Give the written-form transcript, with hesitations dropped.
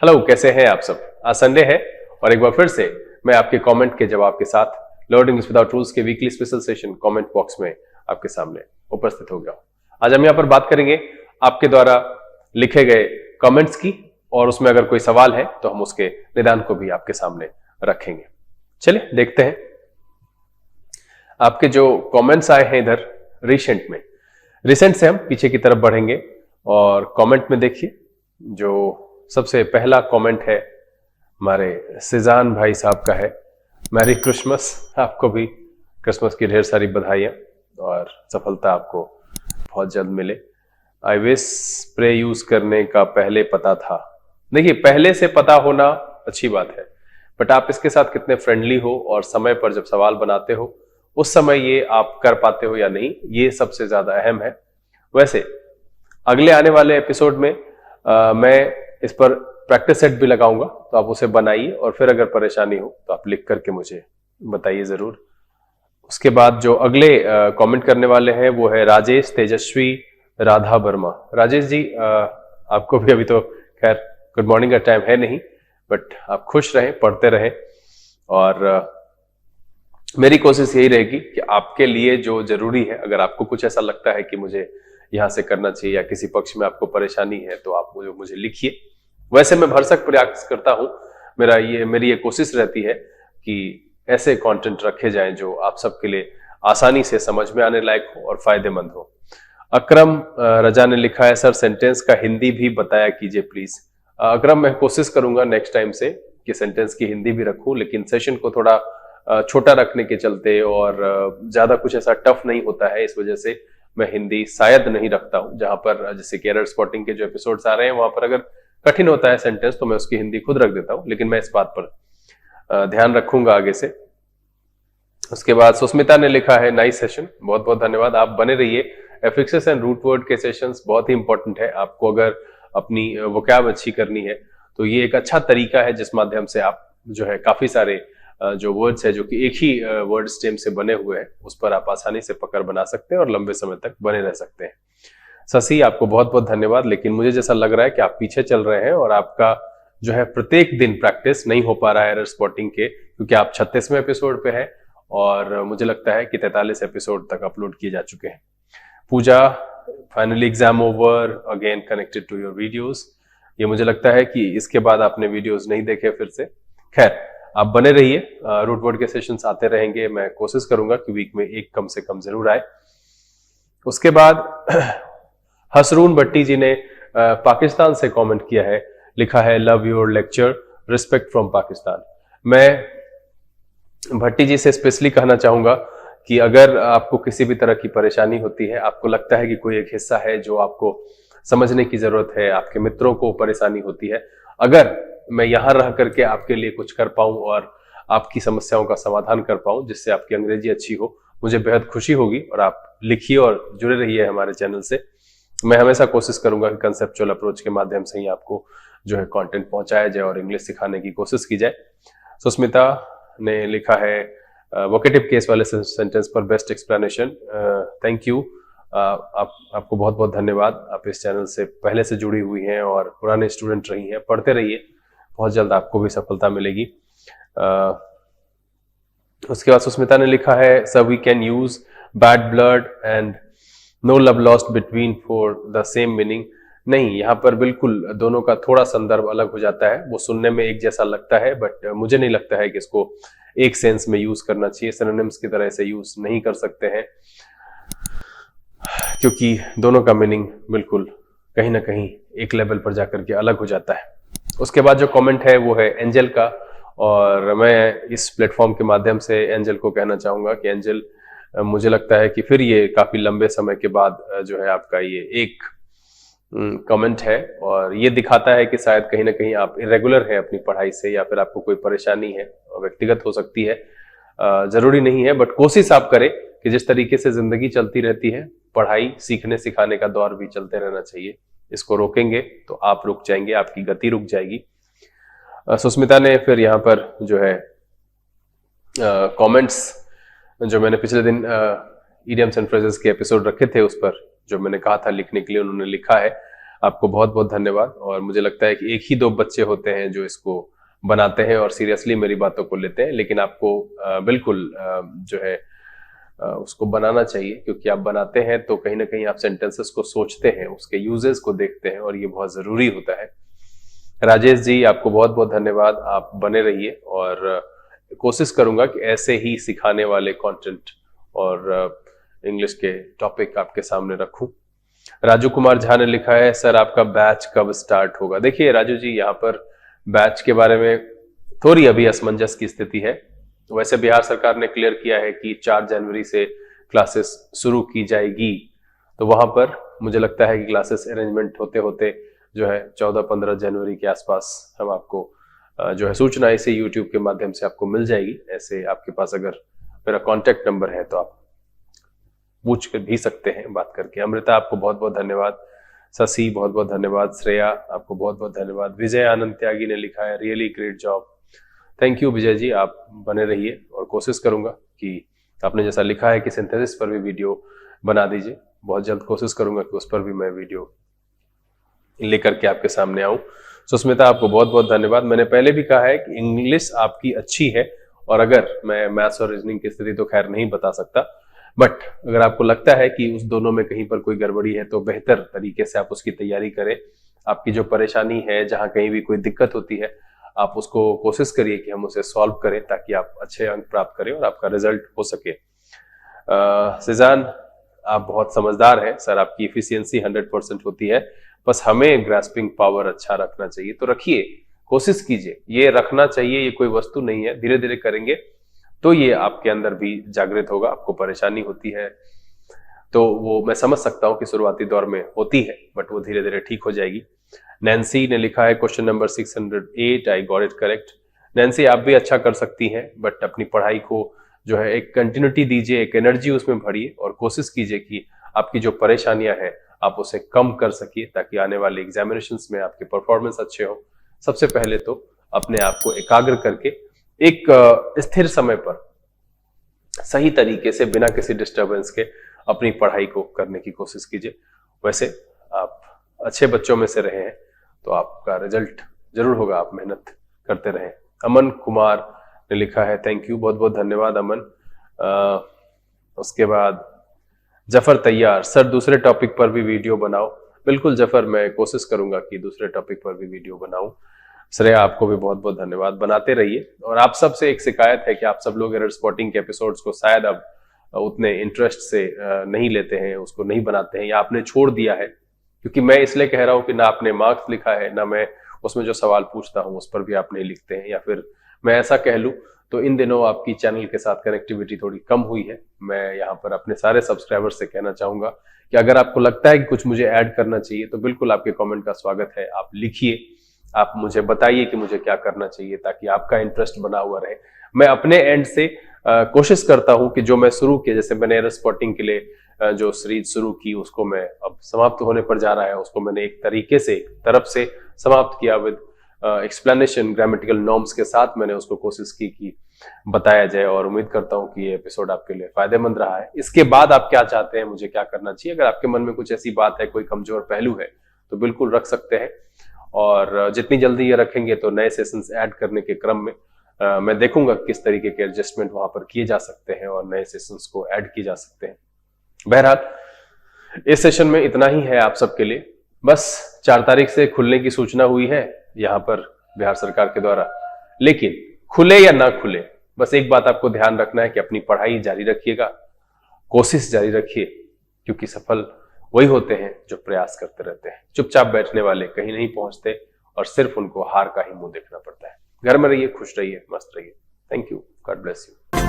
Hello, कैसे हैं आप सब। आज संडे है और एक बार फिर से मैं आपके कमेंट के जवाब के साथ लर्न इंग्लिश विदाउट रूल्स के weekly special session comment box में आपके सामने उपस्थित हो गया हूं। आज हम यहाँ पर बात करेंगे आपके द्वारा लिखे गए कमेंट्स की, और उसमें अगर कोई सवाल है तो हम उसके निदान को भी आपके सामने रखेंगे। चलिए देखते हैं आपके जो कमेंट्स आए हैं इधर रिसेंट से हम पीछे की तरफ बढ़ेंगे और कमेंट में देखिए जो सबसे पहला कमेंट है हमारे सिजान भाई साहब का है। मैरी क्रिसमस, आपको भी क्रिसमस की ढेर सारी बधाइयां और सफलता आपको बहुत जल्द मिले। आई विश स्प्रे यूज करने का पहले पता था। देखिए, पहले से पता होना अच्छी बात है, बट आप इसके साथ कितने फ्रेंडली हो और समय पर जब सवाल बनाते हो उस समय ये आप कर पाते हो या नहीं, ये सबसे ज्यादा अहम है। वैसे अगले आने वाले एपिसोड में मैं इस पर प्रैक्टिस सेट भी लगाऊंगा, तो आप उसे बनाइए और फिर अगर परेशानी हो तो आप लिख करके मुझे बताइए जरूर। उसके बाद जो अगले कमेंट करने वाले हैं वो है राजेश तेजस्वी राधा वर्मा। राजेश जी, आपको भी अभी तो खैर गुड मॉर्निंग का टाइम है नहीं, बट आप खुश रहें, पढ़ते रहें, और मेरी कोशिश यही रहेगी कि आपके लिए जो जरूरी है, अगर आपको कुछ ऐसा लगता है कि मुझे यहां से करना चाहिए या किसी पक्ष में आपको परेशानी है तो आप मुझे लिखिए। वैसे मैं भरसक प्रयास करता हूं, मेरी ये कोशिश रहती है कि ऐसे कंटेंट रखे जाएं जो आप सबके लिए आसानी से समझ में आने लायक हो और फायदेमंद हो। अकरम रजा ने लिखा है, सर सेंटेंस का हिंदी भी बताया कीजिए प्लीज। अकरम, मैं कोशिश करूंगा नेक्स्ट टाइम से कि सेंटेंस की हिंदी भी रखूं, लेकिन सेशन को थोड़ा छोटा रखने के चलते और ज्यादा कुछ ऐसा टफ नहीं होता है, इस वजह से मैं हिंदी शायद नहीं रखता हूं। जहां पर जैसे कि एरर स्पॉटिंग के जो एपिसोड्स आ रहे हैं वहां पर अगर कठिन होता है सेंटेंस तो मैं उसकी हिंदी खुद रख देता हूं, लेकिन मैं इस बात पर ध्यान रखूंगा आगे से। उसके बाद सुस्मिता ने लिखा है, नाइस सेशन, बहुत बहुत धन्यवाद, आप बने रहिए। एफिक्सेस एंड रूट वर्ड के सेशंस बहुत ही इंपॉर्टेंट है। आपको अगर अपनी वोकैब अच्छी करनी है तो ये एक अच्छा तरीका है जिस माध्यम से आप जो है काफी सारे जो वर्ड्स है जो कि एक ही वर्ड स्टेम से बने हुए हैं उस पर आप आसानी से पकड़ बना सकते हैं और लंबे समय तक बने रह सकते हैं। शशि, आपको बहुत बहुत धन्यवाद, लेकिन मुझे जैसा लग रहा है कि आप पीछे चल रहे हैं और आपका जो है प्रत्येक दिन प्रैक्टिस नहीं हो पा रहा है एरर स्पॉटिंग के, क्योंकि आप 36वें एपिसोड पे हैं और मुझे लगता है कि 43 एपिसोड तक अपलोड किए जा चुके हैं। Pooja, finally exam over, again connected to your videos. ये मुझे लगता है कि इसके बाद आपने वीडियोस नहीं देखे फिर से। खैर, आप बने रहिए, रूट वर्ड के सेशंस आते रहेंगे। मैं कोशिश करूंगा कि वीक में एक कम से कम जरूर आए। उसके बाद हसरून भट्टी जी ने पाकिस्तान से कमेंट किया है, लिखा है, love your lecture, respect from Pakistan. मैं भट्टी जी से स्पेशली कहना चाहूंगा कि अगर आपको किसी भी तरह की परेशानी होती है, आपको लगता है कि कोई एक हिस्सा है जो आपको समझने की जरूरत है, आपके मित्रों को परेशानी होती है, अगर मैं यहां रह करके आपके लिए कुछ कर पाऊं और आपकी समस्याओं का समाधान कर पाऊं जिससे आपकी अंग्रेजी अच्छी हो, मुझे बेहद खुशी होगी। और आप लिखिए और जुड़े रहिए हमारे चैनल से। मैं हमेशा कोशिश करूंगा कि कंसेप्चुअल अप्रोच के माध्यम से ही आपको जो है कंटेंट पहुंचाया जाए और इंग्लिश सिखाने की कोशिश की जाए। सुस्मिता ने लिखा है, वोकेटिव केस वाले सेंटेंस पर बेस्ट एक्सप्लेनेशन, थैंक यू। आपको बहुत बहुत धन्यवाद। आप इस चैनल से पहले से जुड़ी हुई हैं और पुराने स्टूडेंट रही हैं, पढ़ते रहिए, बहुत जल्द आपको भी सफलता मिलेगी। उसके बाद सुस्मिता ने लिखा है, sir we can use bad blood and no love lost between for the same meaning. नहीं, यहाँ पर बिल्कुल दोनों का थोड़ा संदर्भ अलग हो जाता है। वो सुनने में एक जैसा लगता है, बट मुझे नहीं लगता है कि इसको एक सेंस में यूज करना चाहिए। सिनोनिम्स की तरह से यूज नहीं कर सकते हैं, क्योंकि दोनों का मीनिंग बिल्कुल कहीं ना कहीं एक लेवल पर जाकर के अलग हो जाता है। उसके बाद जो कमेंट है वो है एंजल का, और मैं इस प्लेटफॉर्म के माध्यम से एंजल को कहना चाहूंगा कि एंजल, मुझे लगता है कि फिर ये काफी लंबे समय के बाद जो है आपका ये एक कमेंट है, और ये दिखाता है कि शायद कहीं ना कहीं आप इरेगुलर हैं अपनी पढ़ाई से, या फिर आपको कोई परेशानी है, व्यक्तिगत हो सकती है, जरूरी नहीं है, बट कोशिश आप करें कि जिस तरीके से जिंदगी चलती रहती है, पढ़ाई सीखने सिखाने का दौर भी चलते रहना चाहिए। इसको रोकेंगे तो आप रुक जाएंगे, आपकी गति रुक जाएगी। सुस्मिता ने फिर यहाँ पर जो है कमेंट्स जो मैंने पिछले दिन इडियम्स एंड फ्रेजेस के एपिसोड रखे थे उस पर जो मैंने कहा था लिखने के लिए, उन्होंने लिखा है, आपको बहुत बहुत धन्यवाद। और मुझे लगता है कि एक ही दो बच्चे होते हैं जो इसको बनाते हैं और सीरियसली मेरी बातों को लेते हैं, लेकिन आपको बिल्कुल जो है उसको बनाना चाहिए, क्योंकि आप बनाते हैं तो कहीं ना कहीं आप सेंटेंसेस को सोचते हैं, उसके यूजेस को देखते हैं, और ये बहुत जरूरी होता है। राजेश जी, आपको बहुत बहुत धन्यवाद। आप बने रहिए और कोशिश करूंगा कि ऐसे ही सिखाने वाले कंटेंट और इंग्लिश के टॉपिक आपके सामने रखूं। राजू कुमार झा ने लिखा है, सर आपका बैच कब स्टार्ट होगा? देखिए राजू जी, यहाँ पर बैच के बारे में थोड़ी अभी असमंजस की स्थिति है। वैसे बिहार सरकार ने क्लियर किया है कि 4 जनवरी से क्लासेस शुरू की जाएगी, तो वहां पर मुझे लगता है कि क्लासेस अरेंजमेंट होते होते जो है 14-15 जनवरी के आसपास हम आपको जो है सूचना इसे यूट्यूब के माध्यम से आपको मिल जाएगी। ऐसे आपके पास अगर मेरा कॉन्टेक्ट नंबर है तो आप पूछ कर भी सकते हैं बात करके। अमृता, आपको बहुत बहुत धन्यवाद। शशि, बहुत बहुत धन्यवाद। श्रेया, आपको बहुत बहुत धन्यवाद। विजय आनंद त्यागी ने लिखा है, really great job. Thank you Vijay ji, आप बने रहिए और कोशिश करूंगा कि आपने जैसा लिखा है कि सिंथेसिस पर भी वीडियो बना दीजिए, बहुत जल्द कोशिश करूंगा कि उस पर भी मैं वीडियो लेकर के आपके सामने आऊं। सुस्मिता, आपको बहुत बहुत धन्यवाद। मैंने पहले भी कहा है कि इंग्लिश आपकी अच्छी है, और अगर मैं मैथ्स और रीजनिंग की स्थिति तो खैर नहीं बता सकता, बट अगर आपको लगता है कि उस दोनों में कहीं पर कोई गड़बड़ी है तो बेहतर तरीके से आप उसकी तैयारी करें। आपकी जो परेशानी है, जहां कहीं भी कोई दिक्कत होती है, आप उसको कोशिश करिए कि हम उसे सॉल्व करें, ताकि आप अच्छे अंक प्राप्त करें और आपका रिजल्ट हो सके। सिजान, आप बहुत समझदार हैं सर, आपकी इफिशियंसी 100% होती है, बस हमें ग्रास्पिंग पावर अच्छा रखना चाहिए, तो रखिए, कोशिश कीजिए। ये रखना चाहिए, ये कोई वस्तु नहीं है, धीरे धीरे करेंगे तो ये आपके अंदर भी जागृत होगा। आपको परेशानी होती है तो वो मैं समझ सकता हूं कि शुरुआती दौर में होती है, बट वो धीरे धीरे ठीक हो जाएगी। नैन्सी ने लिखा है, question number 608, I got it correct. Nancy, आप भी अच्छा कर सकती हैं, बट अपनी पढ़ाई को जो है एक कंटिन्यूटी दीजिए, एक एनर्जी उसमें भरिए, और कोशिश कीजिए कि आपकी जो परेशानियां हैं आप उसे कम कर सकिए, ताकि आने वाले एग्जामिनेशंस में आपके परफॉर्मेंस अच्छे हो। सबसे पहले तो अपने आप को एकाग्र करके एक स्थिर समय पर सही तरीके से बिना किसी डिस्टरबेंस के अपनी पढ़ाई को करने की कोशिश कीजिए। वैसे आप अच्छे बच्चों में से रहे हैं तो आपका रिजल्ट जरूर होगा, आप मेहनत करते रहें। अमन कुमार ने लिखा है, थैंक यू, बहुत बहुत धन्यवाद अमन। उसके बाद जफर तैयार, सर दूसरे टॉपिक पर भी वीडियो बनाओ। बिल्कुल जफर, मैं कोशिश करूंगा कि दूसरे टॉपिक पर भी वीडियो बनाऊं। श्रेया, आपको भी बहुत बहुत धन्यवाद, बनाते रहिए। और आप सबसे एक शिकायत है कि आप सब लोग एरर स्पॉटिंग के एपिसोड्स को शायद अब उतने इंटरेस्ट से नहीं लेते हैं, उसको नहीं बनाते हैं, या आपने छोड़ दिया है, क्योंकि मैं इसलिए कह रहा हूं कि ना आपने मार्क्स लिखा है, ना मैं उसमें जो सवाल पूछता हूं उस पर भी आप नहीं लिखते हैं, या फिर मैं ऐसा कह लूं तो इन दिनों आपकी चैनल के साथ कनेक्टिविटी थोड़ी कम हुई है। मैं यहाँ पर अपने सारे सब्सक्राइबर्स से कहना चाहूंगा कि अगर आपको लगता है कि कुछ मुझे ऐड करना चाहिए तो बिल्कुल आपके कमेंट का स्वागत है, आप लिखिए, आप मुझे बताइए कि मुझे क्या करना चाहिए, ताकि आपका इंटरेस्ट बना हुआ रहे। मैं अपने एंड से कोशिश करता हूं कि जो मैं शुरू किया, जैसे मैंने एरर स्पॉटिंग के लिए जो सीरीज शुरू की, उसको मैं अब समाप्त होने पर जा रहा है, उसको मैंने एक तरीके से तरफ से समाप्त किया विद एक्सप्लेनेशन, ग्रामेटिकल नॉर्म्स के साथ मैंने उसको कोशिश की कि बताया जाए, और उम्मीद करता हूं कि ये एपिसोड आपके लिए फायदेमंद रहा है। इसके बाद आप क्या चाहते हैं, मुझे क्या करना चाहिए? अगर आपके मन में कुछ ऐसी बात है, कोई कमजोर पहलू है, तो बिल्कुल रख सकते हैं, और जितनी जल्दी ये रखेंगे तो नए सेशंस ऐड करने के क्रम में मैं देखूंगा किस तरीके के एडजस्टमेंट वहां पर किए जा सकते हैं और नए सेशंस को ऐड किए जा सकते हैं। बहरहाल इस सेशन में इतना ही है आप सबके लिए। बस 4 तारीख से खुलने की सूचना हुई है यहाँ पर बिहार सरकार के द्वारा, लेकिन खुले या ना खुले, बस एक बात आपको ध्यान रखना है कि अपनी पढ़ाई जारी रखिएगा, कोशिश जारी रखिए, क्योंकि सफल वही होते हैं जो प्रयास करते रहते हैं। चुपचाप बैठने वाले कहीं नहीं पहुंचते, और सिर्फ उनको हार का ही मुंह देखना पड़ता है। घर में रहिए, खुश रहिए, मस्त रहिए। Thank you, God bless you.